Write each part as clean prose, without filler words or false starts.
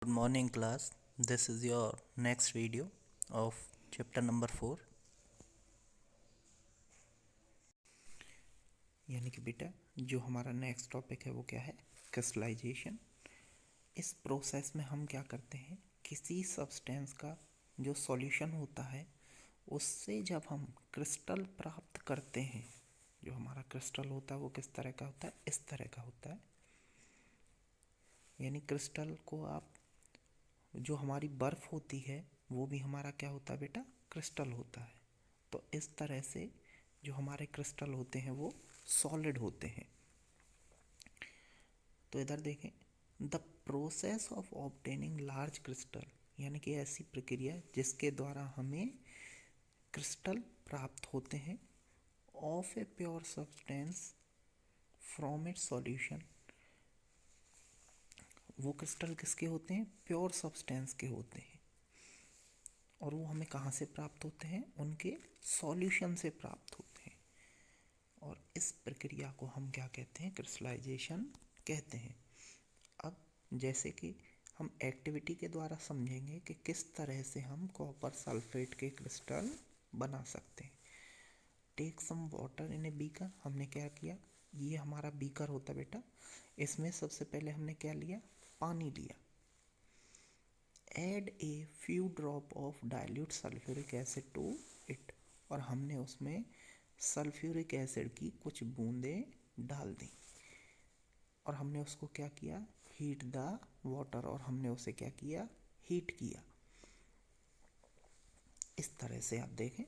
Good morning class. This is your next video of chapter number 4. यानी कि बेटा जो हमारा नेक्स्ट टॉपिक है वो क्या है? क्रिस्टलाइजेशन। इस प्रोसेस में हम क्या करते हैं, किसी सब्सटेंस का जो सॉल्यूशन होता है उससे जब हम क्रिस्टल प्राप्त करते हैं, जो हमारा क्रिस्टल होता है वो किस तरह का होता है? इस तरह का होता है। यानी क्रिस्टल को आप, जो हमारी बर्फ़ होती है वो भी हमारा क्या होता है बेटा? क्रिस्टल होता है। तो इस तरह से जो हमारे क्रिस्टल होते हैं वो सॉलिड होते हैं। तो इधर देखें, the process of obtaining large crystal, यानी कि ऐसी प्रक्रिया जिसके द्वारा हमें क्रिस्टल प्राप्त होते हैं, of a pure substance from its solution. वो क्रिस्टल किसके होते हैं? प्योर सब्सटेंस के होते हैं। और वो हमें कहाँ से प्राप्त होते हैं? उनके सॉल्यूशन से प्राप्त होते हैं। और इस प्रक्रिया को हम क्या कहते हैं? क्रिस्टलाइजेशन कहते हैं। अब जैसे कि हम एक्टिविटी के द्वारा समझेंगे कि किस तरह से हम कॉपर सल्फेट के क्रिस्टल बना सकते हैं। Take some water in a beaker. हमने क्या किया, ये हमारा बीकर होता बेटा, इसमें सबसे पहले हमने क्या लिया? पानी लिया। Add a few drop of dilute sulphuric acid to it, और हमने उसमें सल्फ्यूरिक एसिड की कुछ बूंदें डाल दी और हमने उसको क्या किया? हीट द वाटर, और हमने उसे क्या किया? हीट किया। इस तरह से आप देखें,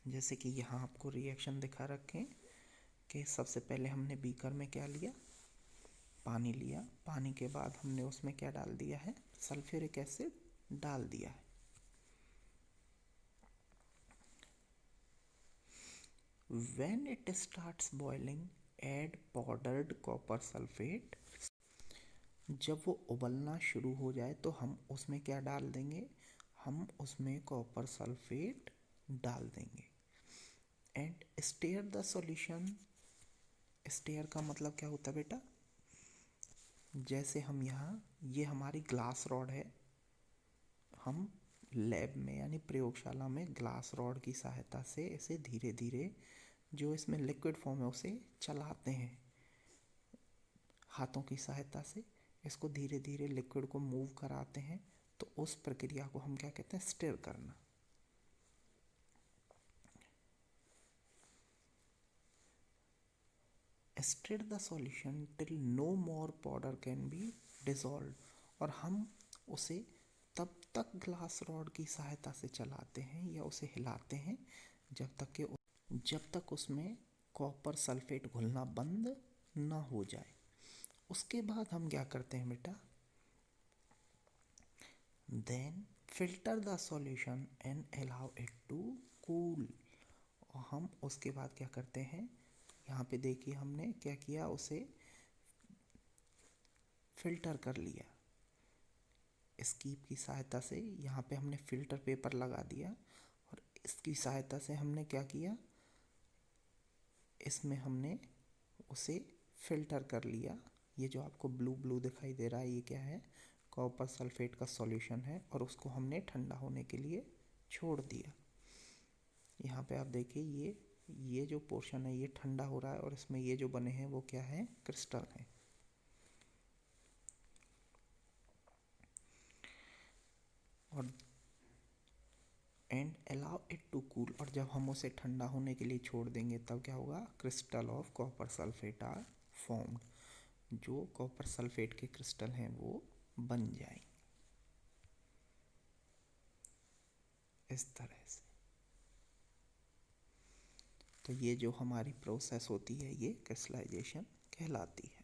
जैसे कि यहाँ आपको रिएक्शन दिखा रखें कि सबसे पहले हमने बीकर में क्या लिया? पानी लिया। पानी के बाद हमने उसमें क्या डाल दिया है? सल्फ्यूरिक एसिड डाल दिया है। When it starts boiling, add powdered copper sulfate। जब वो उबलना शुरू हो जाए तो हम उसमें क्या डाल देंगे? हम उसमें कॉपर सल्फेट डाल देंगे। And stir the solution. Stir का मतलब क्या होता है बेटा? जैसे हम यहाँ, ये हमारी ग्लास रॉड है, हम लैब में यानी प्रयोगशाला में ग्लास रॉड की सहायता से इसे धीरे धीरे, जो इसमें लिक्विड फॉर्म है उसे चलाते हैं हाथों की सहायता से, इसको धीरे धीरे लिक्विड को मूव कराते हैं। तो उस प्रक्रिया को हम क्या कहते हैं? स्टिर करना। Stir the solution till no more powder can be dissolve, और हम उसे तब तक ग्लास रॉड की सहायता से चलाते हैं या उसे हिलाते हैं जब तक उसमें कॉपर सल्फेट घुलना बंद ना हो जाए। उसके बाद हम क्या करते हैं बेटा? Then filter the solution and allow it to cool. और हम उसके बाद क्या करते हैं? यहाँ पे देखिए हमने क्या किया, उसे फिल्टर कर लिया स्कीप की सहायता से। यहाँ पे हमने फिल्टर पेपर लगा दिया और इसकी सहायता से हमने क्या किया? इसमें हमने उसे फिल्टर कर लिया। ये जो आपको ब्लू ब्लू दिखाई दे रहा है, ये क्या है? कॉपर सल्फेट का सॉल्यूशन है, और उसको हमने ठंडा होने के लिए छोड़ दिया। यहाँ पे आप देखिए, ये जो पोर्शन है ये ठंडा हो रहा है, और इसमें ये जो बने हैं वो क्या है? क्रिस्टल है। और and allow it to cool, और जब हम उसे ठंडा होने के लिए छोड़ देंगे तब क्या होगा? Crystal of copper sulphate are formed. जो कॉपर सल्फेट के क्रिस्टल हैं वो बन जाएंगे इस तरह से। तो ये जो हमारी प्रोसेस होती है ये क्रिस्टलाइजेशन कहलाती है।